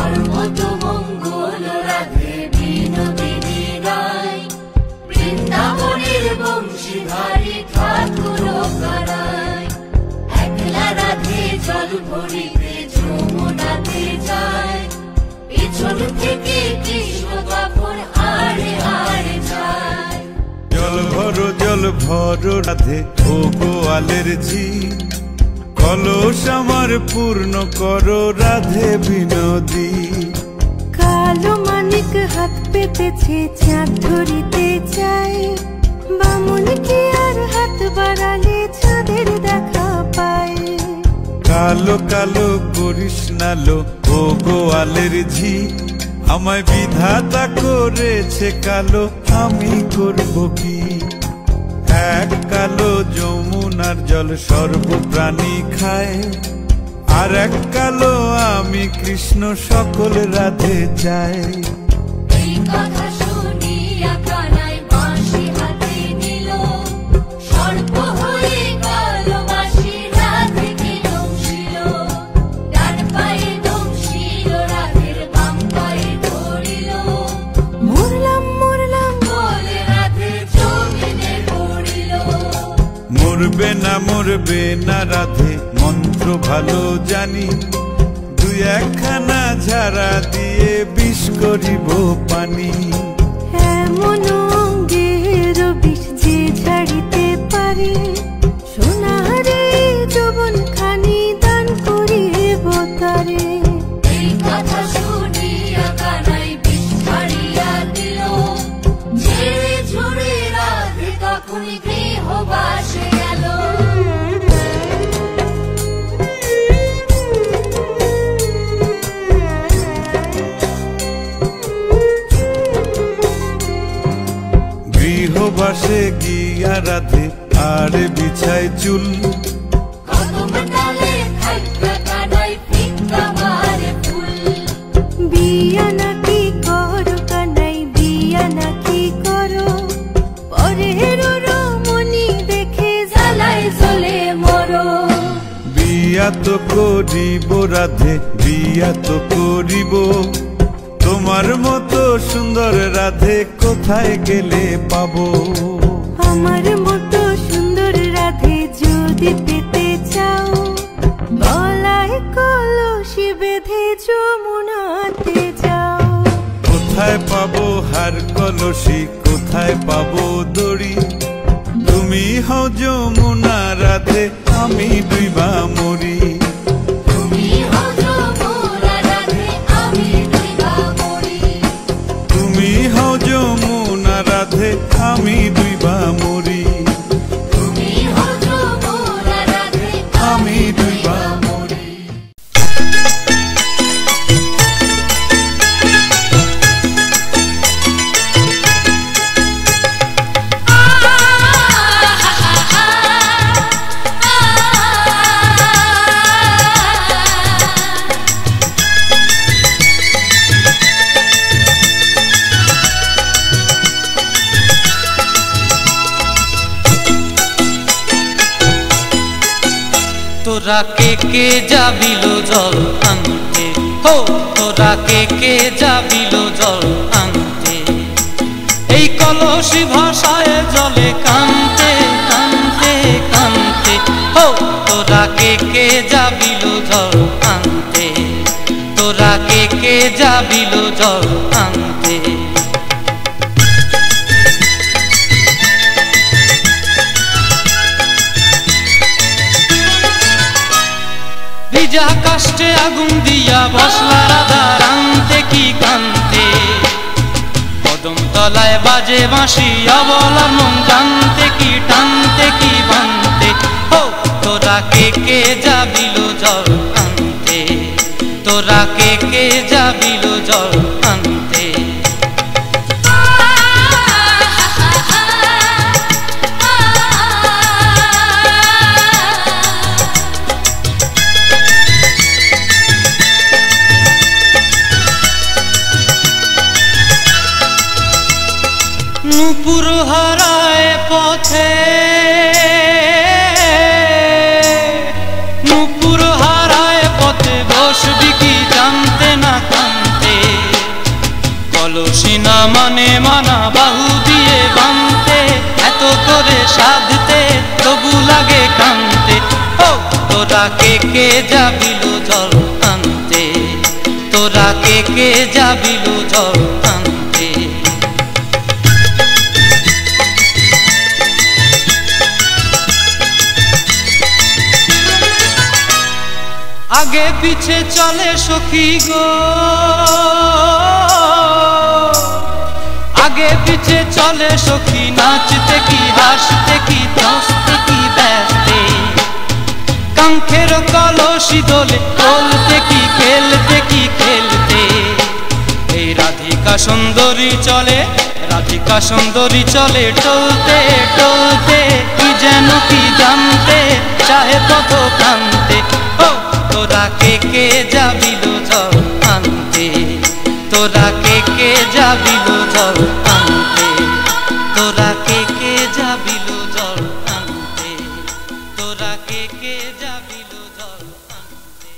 সর্বতমঙ্গল রাধে বিনোদিনী রায়, বৃন্দাবনের বংশীধারী ঠাকুর কারায়। একলা রাধে জল ভরিতে যমুনাতে যায়, পিছন থেকে কৃষ্ণ তখন আড়ে আড়ে যায়। জল ভরো রাধে ও গোয়ালের ঝি, কলস আমার পূর্ণ করো রাধে বিনোদী। কালো মানিক হাত পেতেছে চাঁদ ধরিতে চায়, বামুন কি আর হাত বাড়ালে চাঁদের দেখা পায়। কালো কালো করিস নালো ও গোয়ালের ঝি, আমায় বিধাতা করেছে কালো, আমি করব কি। এক কালো যমুনার জল সর্বপ্রাণী খায়, আর এক কালো আমি কৃষ্ণ সকল রাধে চাই। এই কথা শুনিয়া কানাই বাঁশি হাতে নিল, সর্প হয়ে কালো বাঁশি রাধেকে দংশিল। ডান পায়ে দংশিল রাধের বাম পায়ে ধরিল, মরলাম মরলাম বলে রাধে জমিনে পড়িল। মরবে না রাধে মন্ত্র ভালো জানি, দুই একখানা ঝাড়া দিয়ে বিষ করিব পানি। এমন অঙ্গের বিষ যে ঝাড়িতে পারে, সোনারে যৌবন খানি দান করিব তারে। এই কথা শুনিয়া কানাই বিষ ছাড়িয়া দিল, ঝেড়ে ঝুড়ে রাধে তখনই গৃহবাসে গেল। গৃহবাসে গিয়া রাধে আর বিছায় চুল, কদম ডালে থাইকা কানাই ফিক্কা মারে ফুল। বিয়া নাকি করো কানাই বিয়া নাকি করো, পরের রমণী দেখে জ্বালায় জ্বলে মরো। বিয়া তো করিব রাধে বিয়া তো করিব, তোমার মতো সুন্দর রাধে কোথায় গেলে পাবো। আমার মতো সুন্দর রাধে যদি পেতে চাও, গলায় কলসি বেঁধে যমুনাতে যাও। কোথায় পাবো হার কলসি, কোথায় পাবো দড়ি, তুমি হও যমুনা রাধে আমি ডুইবা মরি। তুমি হও যমুনা রাধে আমি ডুইবা মরি। তুমি হও যমুনা রাধে আমি ডুইবা মরি। তুমি হও যমুনা রাধে আমি ডুইবা মরি। তোরা কে যাবিল জল আনতে, হো তোরা কে যাবিল জল আনতে, এই কলসি ভাষায় জলে কানতে কানতে কানতে। হো তোরা কে যাবিল জল আনতে, তোরা কে যাবিল জল আনতে। ভিজা কাষ্টে আগুন দিয়া বসলা রাধা রানতে কি কান্তে, কদম তলায় বাজে বাঁশি অবলার মন জানতে কি টানতে কি বানতে। হো তোরা কে যাবিল জল আনতে, তোরা কে যাবিল জল আনতে। নূপুর হারায় পথে, নূপুর হারায় পথে বসবি কি জানতে না কান। মানে মানা বাহু দিয়ে বাঁধতে, এত করে সাধতে তবু লাগে কানতে। ও তোরা কে কে যাবিল জল আনতে, তোরা কে কে যাবিল জল আনতে। আগে পিছে চলে সখী গো, আগে পিছে চলে সখী, নাচতে কি হাসতে কি হাসতে কি ব্যস্তে। কাঙ্ক্ষের কলসি দোলে বলতে কি খেলতে কি খেলতে। এই রাধিকা সুন্দরী চলে, রাধিকা সুন্দরী চলে টলতে টলতে, কি যেন কি জানতে চাহে পথ প্রান্তে। ও তোরা কে কে যাবিল জল আনতে, তোরা কে কে যাবিল জল আনতে, তোরা কে কে যাবিল জল আনতে, তোরা কে কে যাবিল জল আনতে।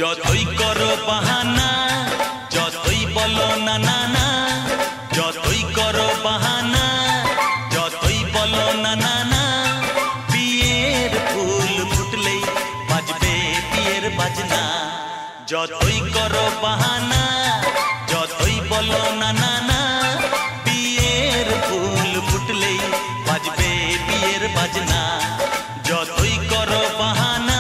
যতই করো বাহানা যতই বলো না না না, যতই করো বাহানা যতই বলো না না না, বিয়ের ফুল ফুটলেই বাজবে বিয়ের বাজনা। যতই করো বাহানা যতই বলো না না না, বিয়ের ফুল ফুটলেই বাজবে বিয়ের বাজনা। যতই করো বাহানা।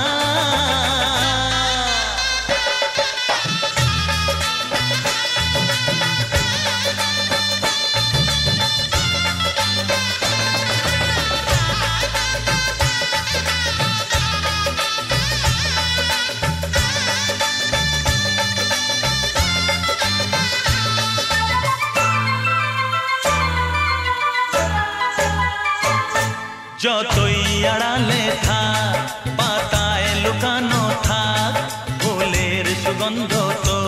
যতই আড়ালে থাক পাতায় লুকানো থাক, ফুলের সুগন্ধ তো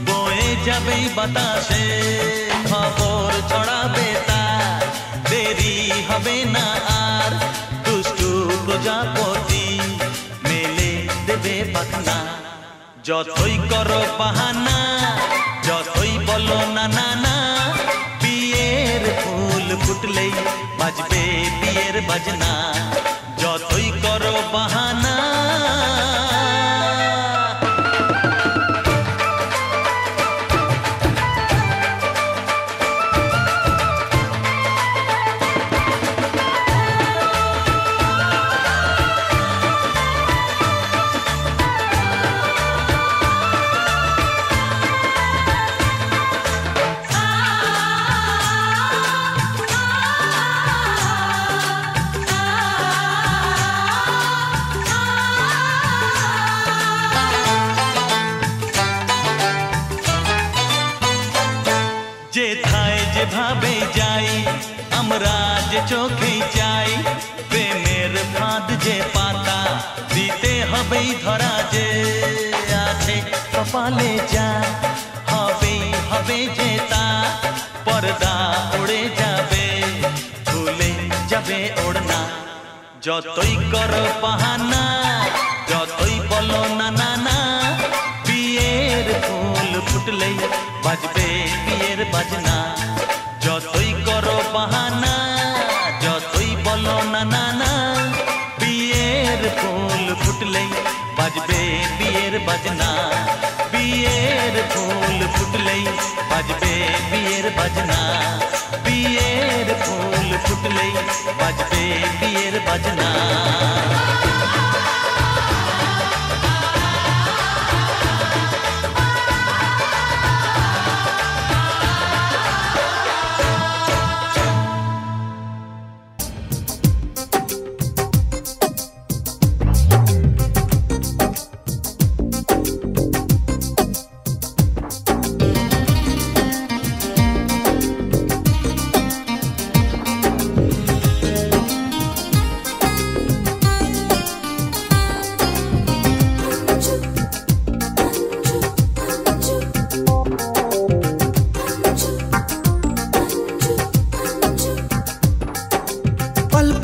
বয়ে যাবেই বাতাসে, খবর ছড়াবে তার দেরি হবে না আর, দুষ্টু প্রজাপতি মেলে দেবে পাখনা। যতই করো বাহানা যতই বলো না না না, বিয়ের ফুল ফুটলেই বাজবে বিয়ের বাজনা। যতই করো বাহানা। যেথায় যেভাবে যাই আমরা যে চোখেই চাই, প্রেমের ফাঁদ যে পাতা দিতে হবেই ধরা, যে আছে কপালে যা হবেই হবে যে তা, পর্দা উড়ে যাবে ভুলে যাবে ওড়না। যতই করো বাহানা যতই বলো না না না, বিয়ের ফুল ফুটলেই বাজবে বিয়ের বাজনা। যতই করো বাহানা যতই বলো না না না, বিয়ের ফুল ফুটলেই বাজবে বিয়ের বাজনা। বিয়ের ফুল ফুটলেই বাজবে বিয়ের বাজনা। বিয়ের ফুল ফুটলেই বাজবে বিয়ের বাজনা।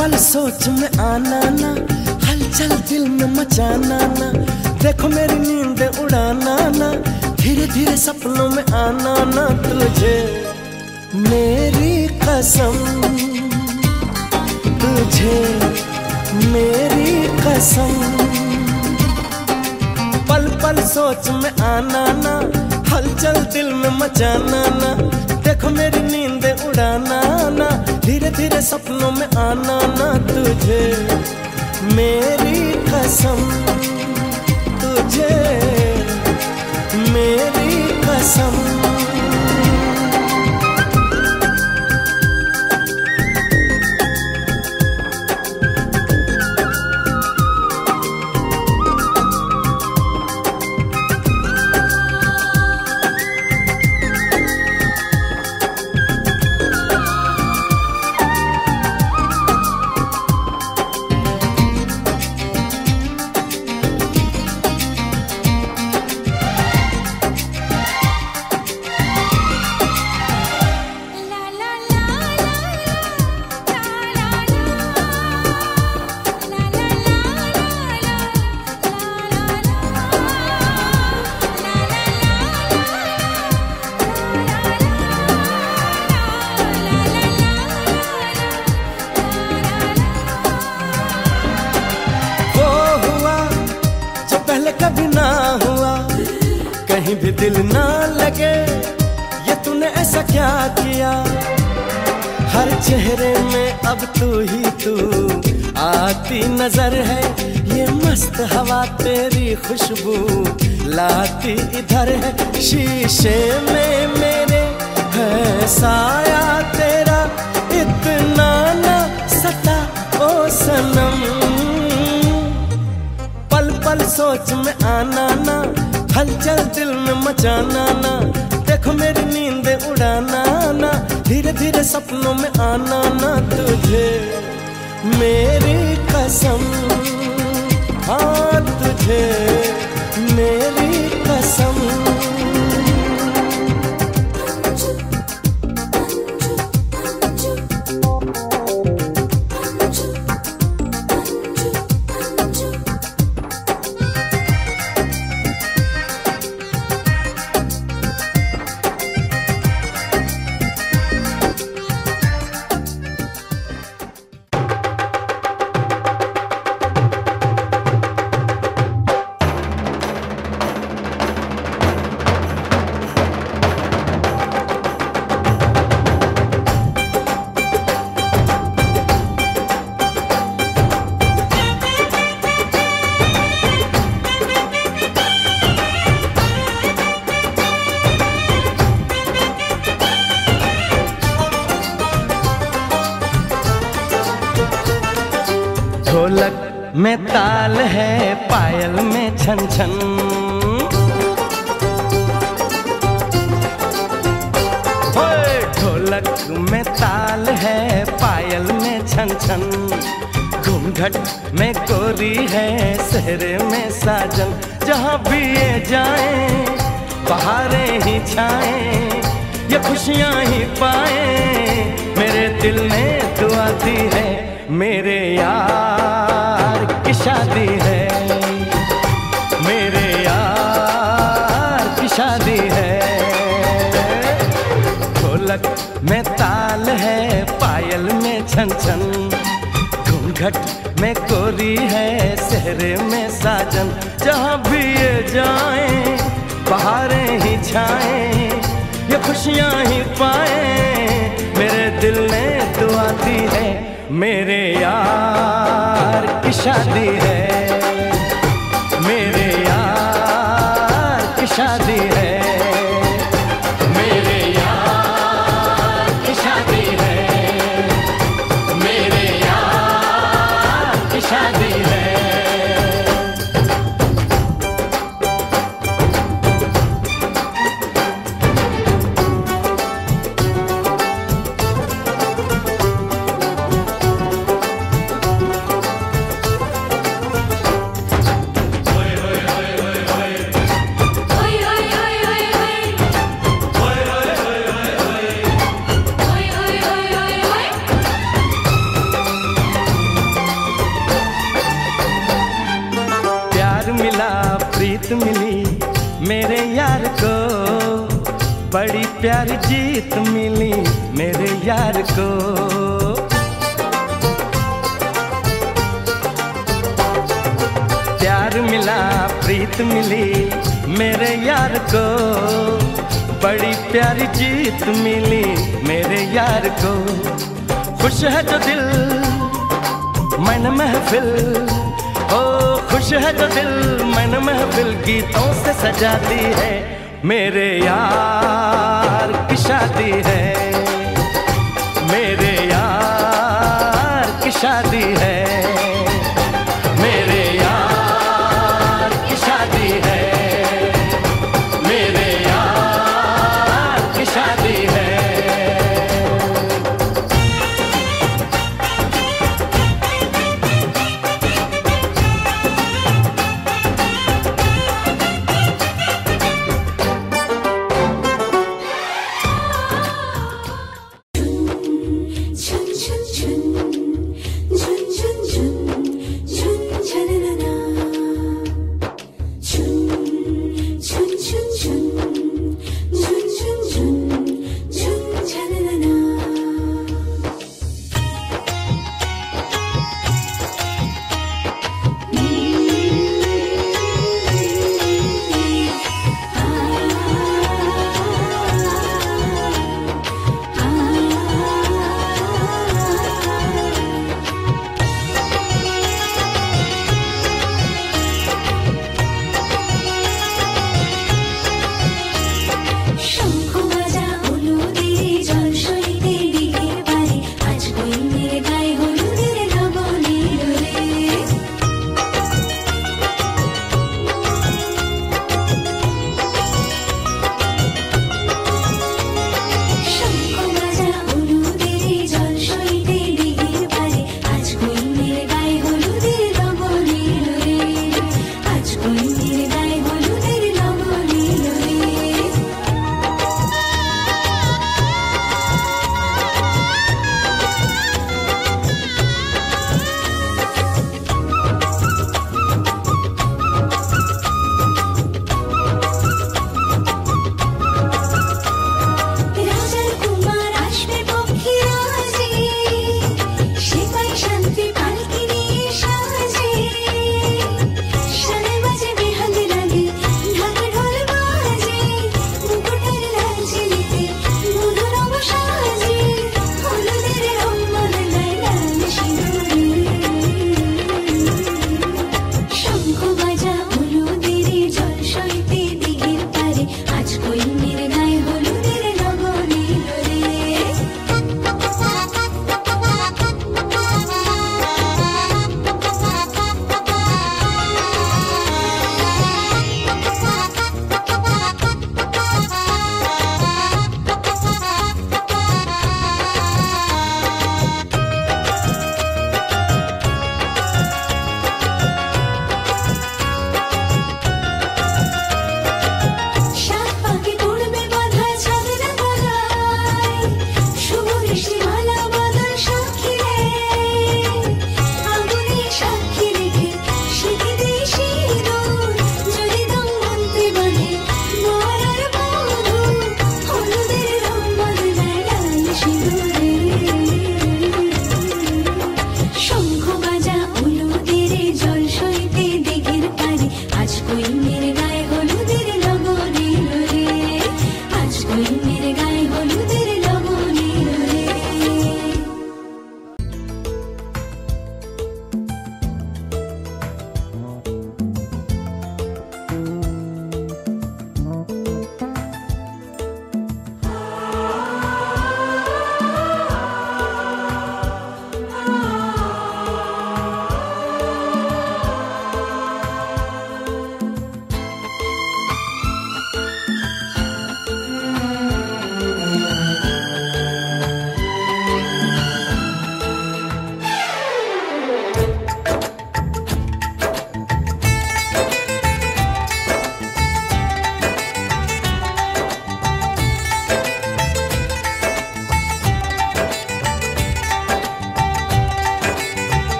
पल सोच में आना ना, हलचल दिल में मचाना ना, देखो मेरी नींद उड़ाना ना, धीरे धीरे सपनों में आना ना, तुझे मेरी कसम, तुझे मेरी कसम। पल पल सोच में आना ना, हलचल दिल में मचाना ना, देखो मेरी नींद उड़ाना ना, धीरे धीरे सपनों में आना ना, तुझे मेरी कसम, तुझे मेरी कसम। कभी ना हुआ, कहीं भी दिल ना लगे, ये तूने ऐसा क्या किया। हर चेहरे में अब तू ही तू आती नजर है, ये मस्त हवा तेरी खुशबू लाती इधर है। शीशे में मेरे है साया तेरा, इतना ना सता ओ सनम। पल पल सोच में आना ना, हलचल दिल में मचाना ना, देखो मेरी नींद उड़ाना ना, धीरे धीरे सपनों में आना ना। तुझे मेरी कसम, हाँ तुझे मेरी कसम। ढोलक में ताल है, पायल में छन छन। ढोलक में ताल है, पायल में छन छन। घूंघट में गोरी है, सेहरे में साजन। जहाँ भी ये जाए बहारें ही छाएं, ये खुशियाँ ही पाए। मेरे दिल ने दुआ दी है, मेरे यार की शादी है, मेरे यार की शादी है। ढोलक में ताल है, पायल में छन छन। घूंघट में कोरी है, सेहरे में साजन। जहाँ भी ये जाए बहारें ही छाएं, ये खुशियाँ ही पाए। मेरे दिल ने दुआ दी है, मेरे यार की शादी है, मेरे यार की शादी है, मेरे यार की शादी है, मेरे यार की शादी है। प्रीत मिली मेरे यार को, बड़ी प्यारी जीत मिली मेरे यार को। प्यार मिला प्रीत मिली मेरे यार को, बड़ी प्यारी जीत मिली मेरे यार को। खुश है जो दिल मन महफिल, ओ खुश है जो दिल मन महफिल गीतों से सजाती है। मेरे यार की शादी है, मेरे यार की शादी है, मेरे यार की शादी है, मेरे यार की शादी है। झुन झुन झुन झुन झुन झुन झुन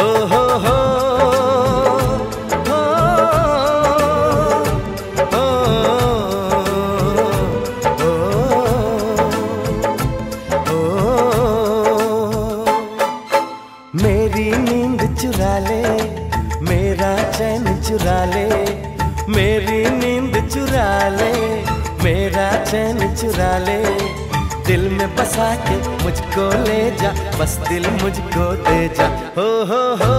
हो हो हो मेरी नींद चुरा ले, मेरा चैन चुरा ले, मेरी नींद चुरा ले, मेरा चैन चुरा ले, दिल में बसा के मुझको ले जा, बस दिल मुझको दे जा, हो हो हो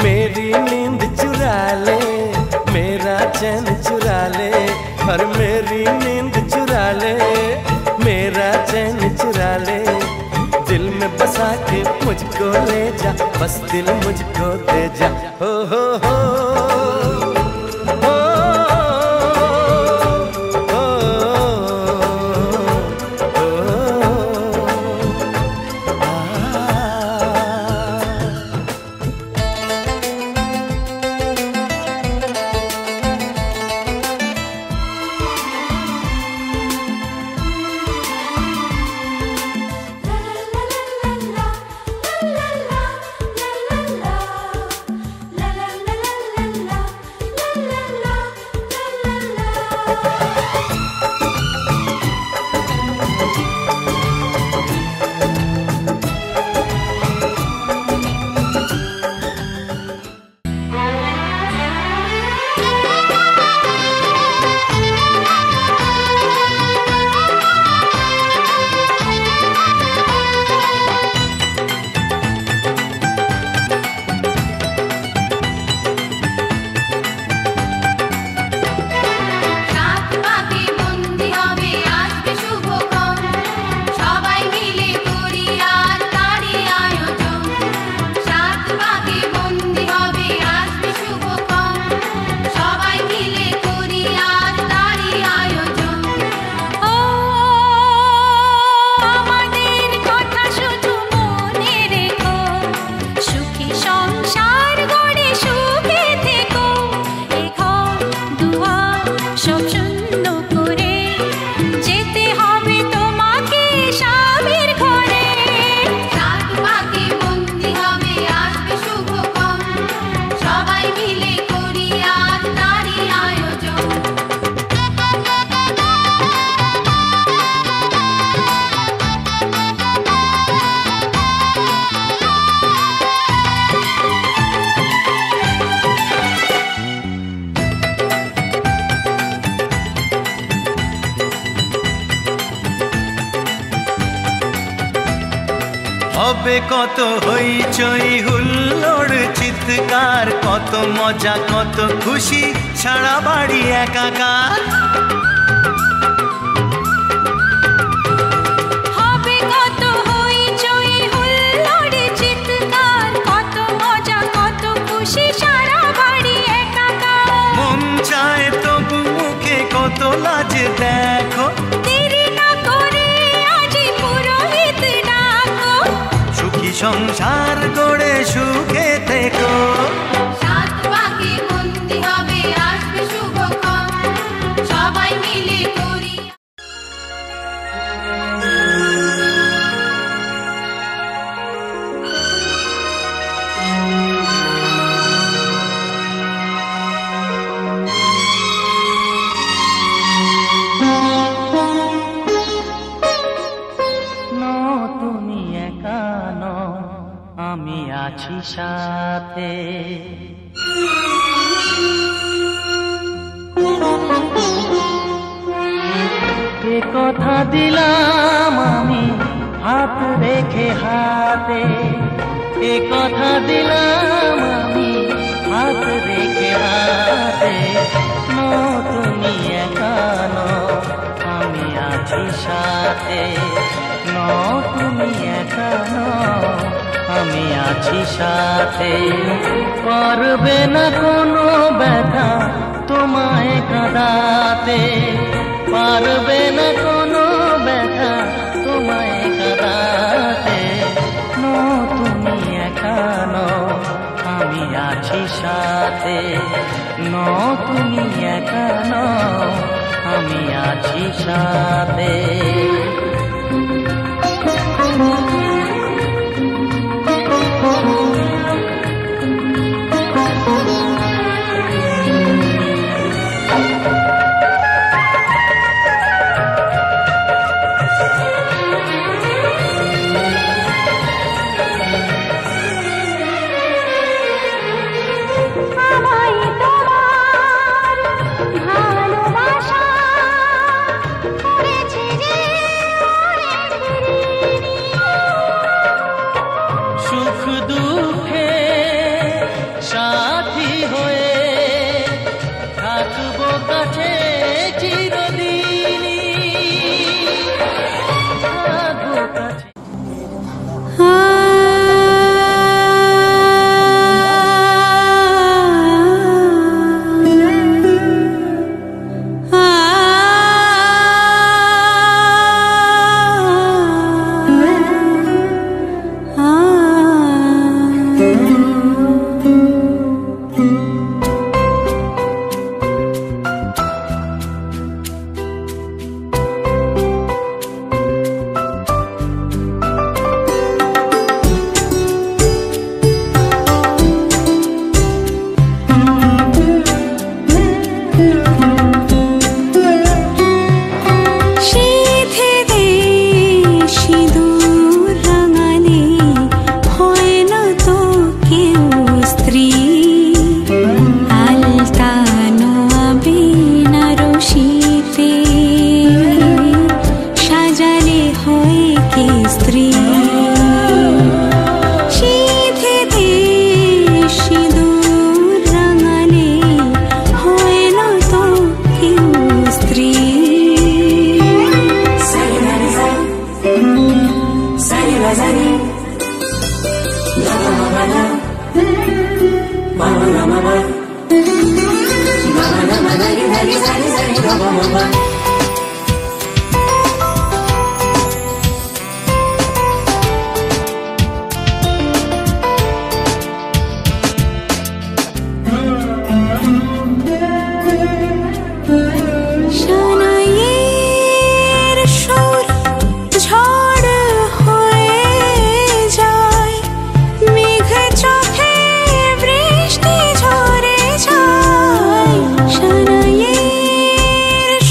मेरी नींद चुरा ले, मेरा चैन चुरा ले, और मेरी नींद चुरा ले, मेरा चैन चुरा ले, दिल में बसा के मुझको ले जा, बस दिल मुझको दे जा, हो हो हो হবে কত হইচই হুল্লোড় চিৎকার, কত মজা কত খুশি, সারা বাড়ি একাকার। হবে কত হইচই হুল্লোড় চিৎকার, কত মজা কত খুশি, সারা বাড়ি একাকার। মন চায় তবু মুখে কত লাজ দেখো, দেরি না করে আজই পুরোহিত ডাকো, সুখী সংসার গড়ে সুখে থেকো। সাত পাকে বন্দি হবে আসবে শুভক্ষণ, সবাই মিলে করি। তুমি একা নও, আমি আছি সাথে। এ কথা দিলাম আমি হাত রেখে হাতে, এ কথা দিলাম আমি হাত রেখে হাতে। তুমি একা নও, আমি আছি সাথে। তুমি একা নও, আমি আছি সাথে। পারবে না কোনো ব্যথা তোমায় কাঁদাতে, পারবে না কোনো ব্যথা তোমায় কাঁদাতে। তুমি একা নও, আমি আছি আছি সাথে, তুমি একা নও, আমি আছি সাথে।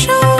শোর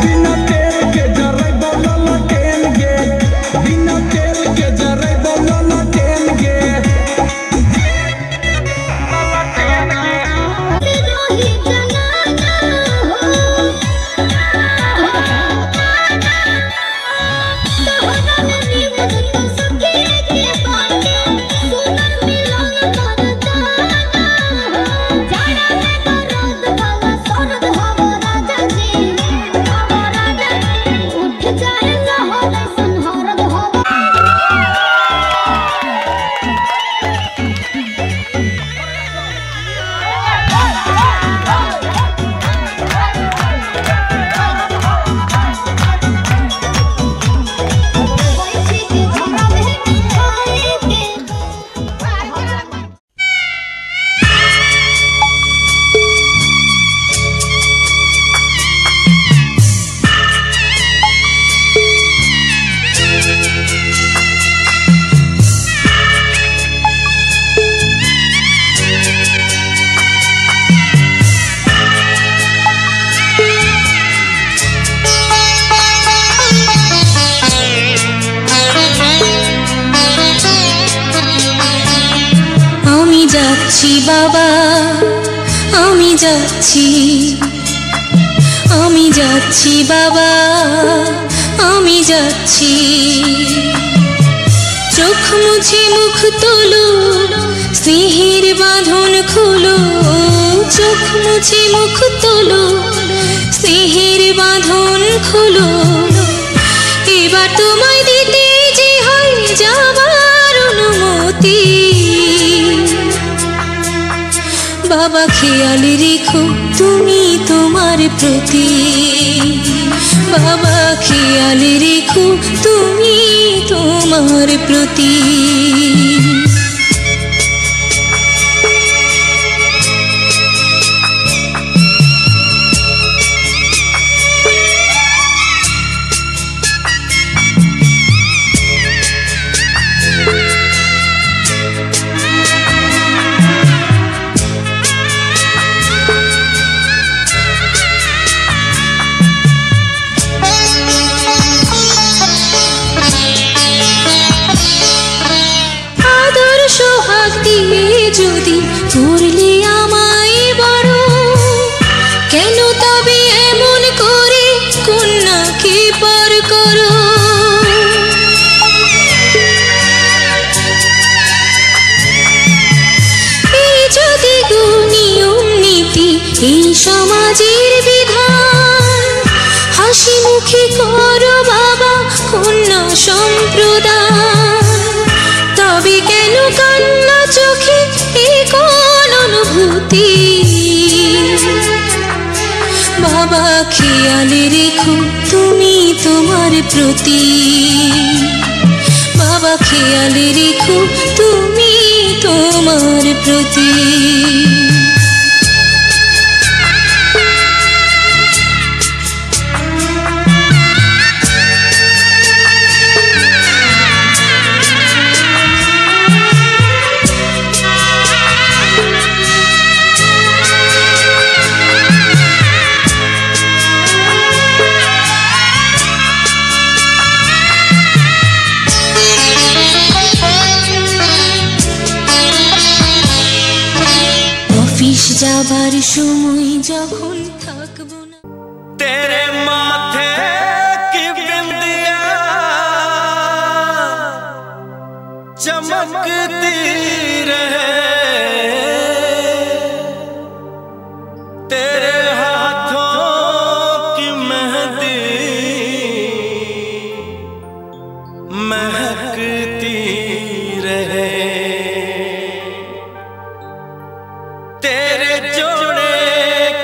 बिना যাচ্ছি বাবা, আমি যাচ্ছি, আমি যাচ্ছি বাবা, আমি যাচ্ছি। চোখ মুছে মুখ তোলো, স্নেহের বাঁধন খোলো, চোখ মুছে মুখ তোলো, স্নেহের বাঁধন খোলো। এবার তোমায় দিতে যে হয় যাবার অনুমতি। বাবা খেয়াল রেখো তুমি তোমার প্রতি, বাবা খেয়াল রেখো তুমি তোমার প্রতি। যদি করলে আমায় বড়, কেন তবে এমন করে কন্যাকে পর করো? এই যদি নিয়ম নীতি এই সমাজের বিধান, হাসি মুখে করো বাবা কন্যা সম্প্রদান। তবে কেন কান্না চোখে এ কোন অনুভূতি? বাবা খেয়াল রেখো তুমি তোমার প্রতি, বাবা খেয়াল রেখো তুমি তোমার প্রতি। যাবার সময় যখন থাকবো না, तेरे माथे की बिंदिया चमकती रहे, तेरे हाथों की मेहंदी महकती रहे, तेरे जोड़े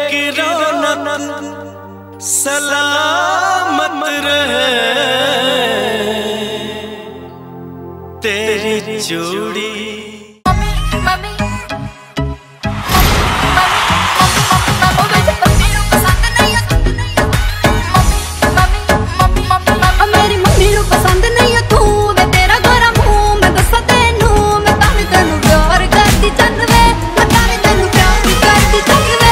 की रौनक सलामत रहे, तेरी जोड़ी। मेरी मम्मी नू पसंद नहीं तू, वे तेरा गोरा मुंह मैं दसा तेनू, मैं तावी तेनू प्यार करदी चंद वे, मैं तावी तेनू प्यार करदी चंद वे।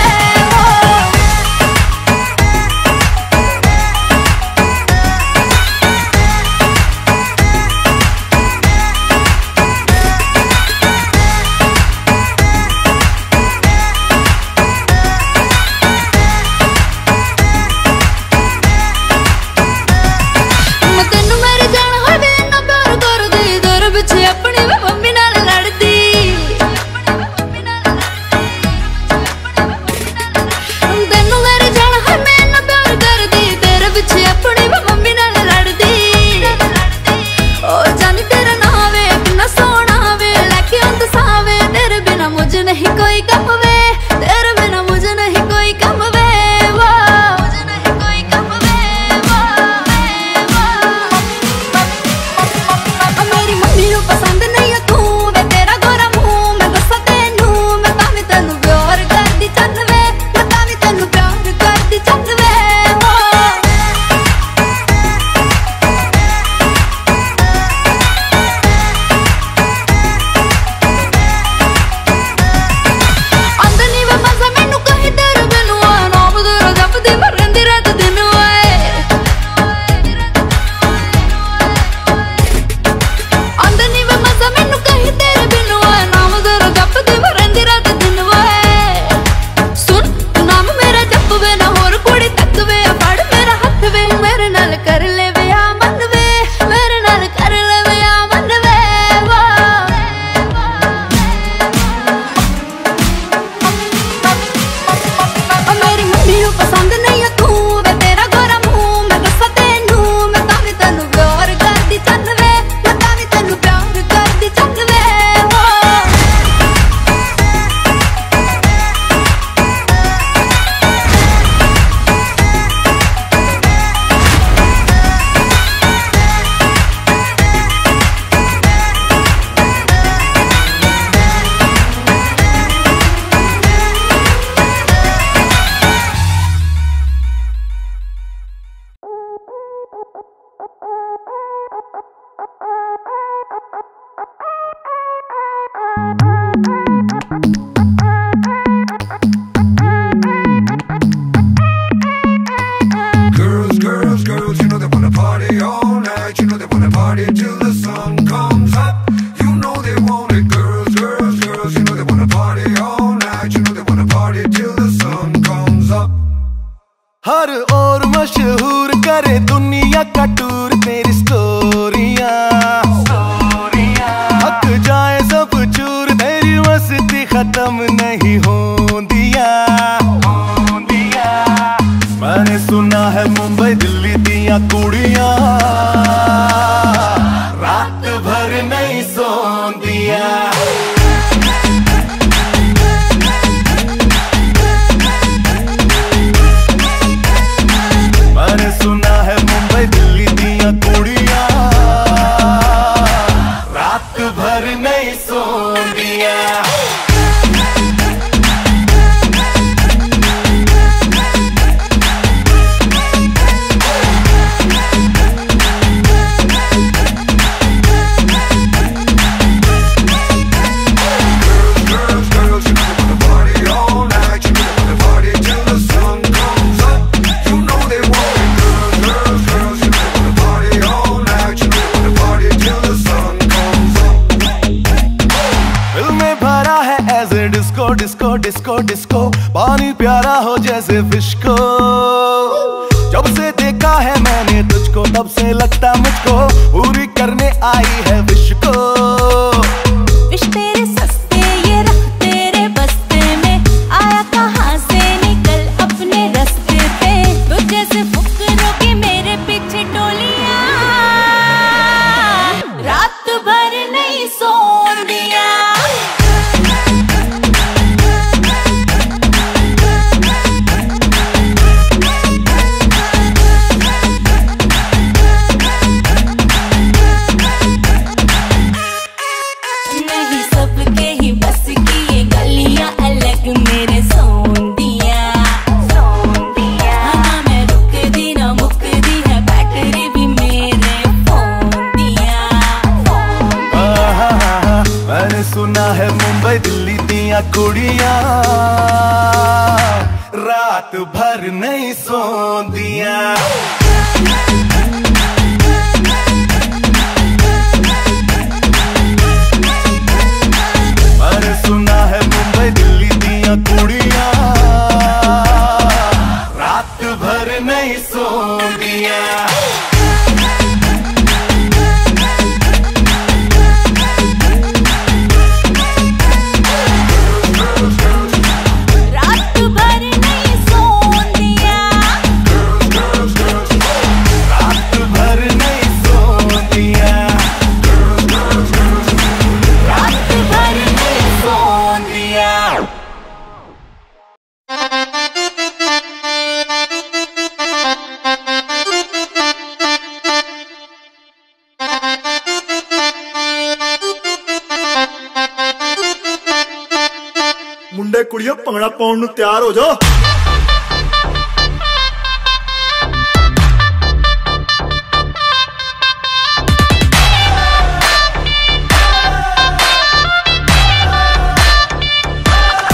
हर और मशहूर करे दुनिया का टूर तेरी स्टोरियां हक जाए सब चूर तेरी मस्ती खत्म नहीं होंदिया मैंने सुना है मुंबई दिल्ली दिया कुड़ियां रात भर नहीं सोंदिया मैंने सुना है मुंबई दिल्ली दिया कुड़ियां रात भर नहीं सोंदिया डिस्को डिस्को डिस्को पानी प्यारा हो जैसे फिश को जब से देखा है मैंने तुझको तब से लगता मुझको पूरी करने आई है विश को विश तेरे सस्ते ये रख तेरे बस्ते में आया कहाँ से निकल अपने रास्ते पे तुझ जैसे फुकरों की मेरे पीछे टोलियां रात भर नहीं सोन दिया सुना है मुंबई दिल्ली दिया कुड़ियां रात भर नहीं सोंदिया मैंने सुना है मुंबई दिल्ली दिया कुड़ियां रात भर नहीं सोंदिया ਮੁੰਡੇ ਕੁੜੀਓ ਭੰਗੜਾ ਪਾਉਣ ਨੂੰ ਤਿਆਰ ਹੋ ਜਾਓ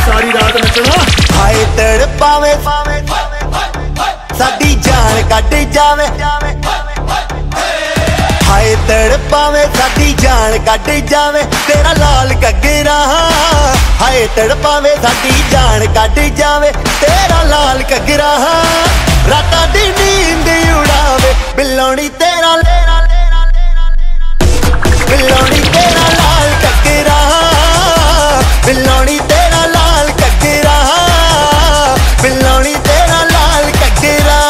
ਸਾਰੀ ਰਾਤ ਨੱਚਣਾ ਹਾਏ ਤੜਪਾਵੇ ਸਾਡੀ ਜਾਨ ਕੱਢ ਜਾਵੇ ਹਾਏ ਤੜਪਾਵੇ ਸਾਡੀ ਜਾਨ ਕੱਢ ਜਾਵੇ ਤੇਰਾ ਲਾਲ ਘੱਗਰਾ ਹਾਏ ਤੜਪਾਵੇ ਸਾਡੀ ਜਾਨ ਕੱਢ ਜਾਵੇ ਤੇਰਾ ਲਾਲ ਘੱਗਰਾ ਰਾਤਾਂ ਦੀ ਨੀਂਦ ਉਡਾਵੇ ਬਿੱਲੋਣੀ ਤੇਰਾ ਬਿੱਲੋਣੀ ਤੇਰਾ ਲਾਲ ਘੱਗਰਾ ਬਿੱਲੋਣੀ ਤੇਰਾ ਲਾਲ ਘੱਗਰਾ ਬਿੱਲੋਣੀ ਤੇਰਾ ਲਾਲ ਘੱਗਰਾ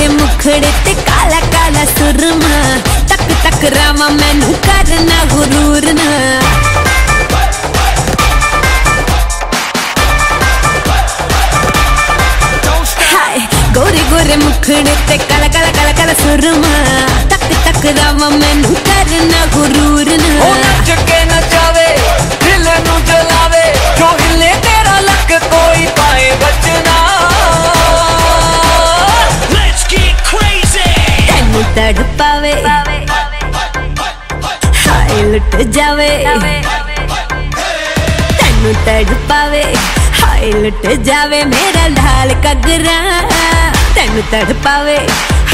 मुखड़े ते काला काला सुरमा तक तक रामा मैनू करना गुरूर ना हाय गोरे गोरे मुखड़े ते काला काला काला काला सुरमा तक तक रामा मैनू करना गुरूर ना ओ नच के नचावे दिल नू जलावे जो हिले तेरा लक कोई पाए बचना Let's get तड़पावे हाय लुट जावे तेनू तड़पावे हाय लुट जावे मेरा लाल घगरा तेनू तड़पावे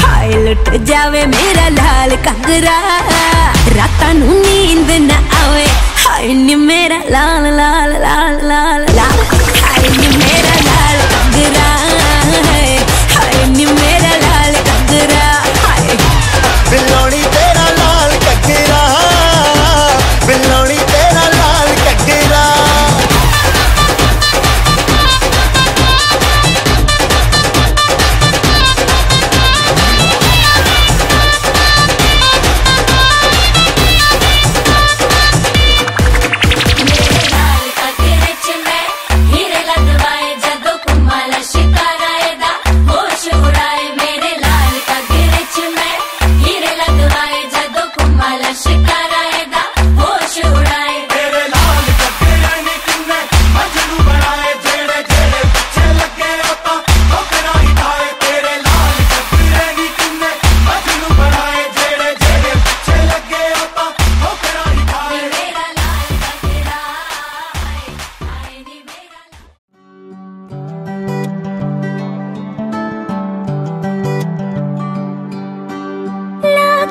हाय लुट जावे मेरा लाल घगरा रातां नू नींद न आवे हाय नी मेरा लाल लाल लाल लाल लाल हाय नी मेरा लाल घगरा हाय नी मेरा लाल घगरा हाय बिलोनी तेरा लाल घगरा बिलोनी तेरा लाल घगरा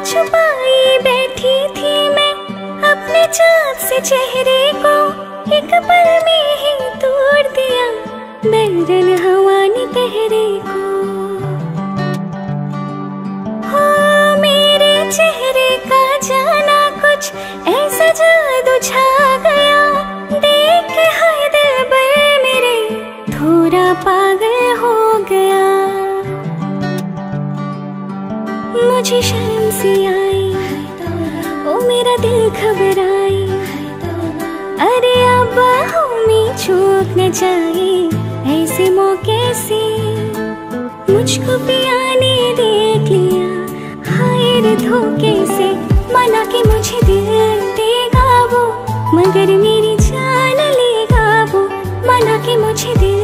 छुपाई बैठी थी मैं अपने चाँद से चेहरे को एक पल में ही तोड़ दिया बैरन हवा ने पहरे को हो मेरे चेहरे का जाना कुछ ऐसा जादू छा गया देख के हाय दिल पर मेरे थोड़ा पागल हो गया मुझे शर्म सी आई ओ मेरा दिल घबराई अरे अब बाहों में छूट न जाए ऐसे मौके से मुझको पिया ने देख लिया हाय रे धोखे से माना कि मुझे दिल देगा वो मगर मेरी जान लेगा वो माना कि मुझे दिल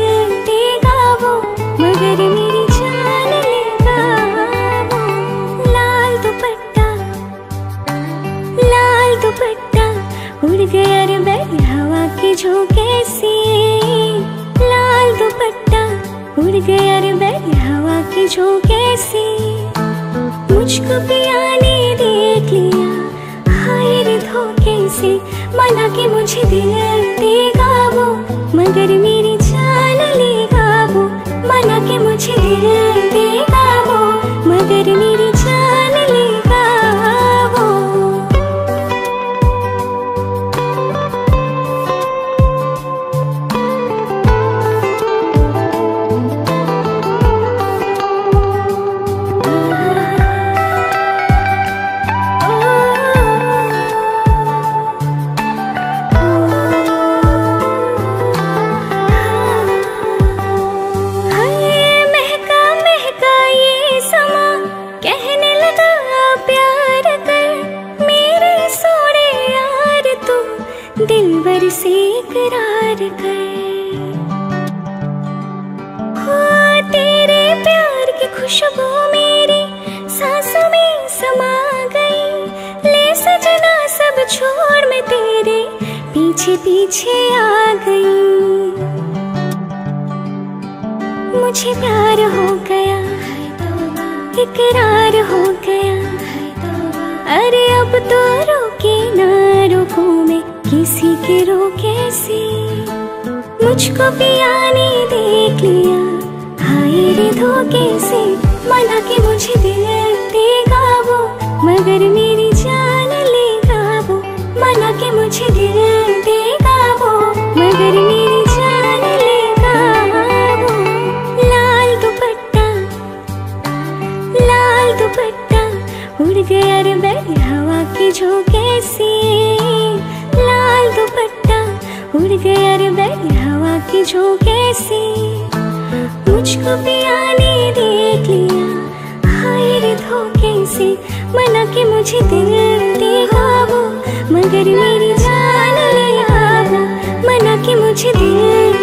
देगा वो मगर मेरी जान लेगा वो लाल दुपट्टा उड़ गया रे बैल हवा के झोंके से लाल दुपट्टा उड़ गया रे बैल हवा के झोंके से मुझको पिया ने देख लिया हाय रे धोखे से माना कि मुझे दिल देगा वो मगर मेरी जान लेगा वो माना कि मुझे दिल देगा वो मगर मेरी जान लेगा वो दिलबर से इकरार कर हो तेरे प्यार की खुशबू मेरी सांसों में समा गई ले सजना सब छोड़ मैं तेरे पीछे पीछे आ गई मुझे प्यार हो गया इकरार हो गया अरे अब तो रोके ना रोकूं मैं किसी के रोके से मुझको पिया ने देख लिया हाय रे धोखे से माना कि मुझे दिल देगा वो मगर मेरी जान लेगा वो माना कि मुझे दिल देगा वो मगर मेरी जान लेगा वो लाल दुपट्टा उड़ गया रे बैल हवा के झोंके से लाल दुपट्टा उड़ गया रे बैल हवा के झोंके से मुझको पिया ने देख लिया हाय रे धोखे से मना कि मुझे दिल देगा वो मगर मेरी जान लेगा वो मना कि मुझे दिल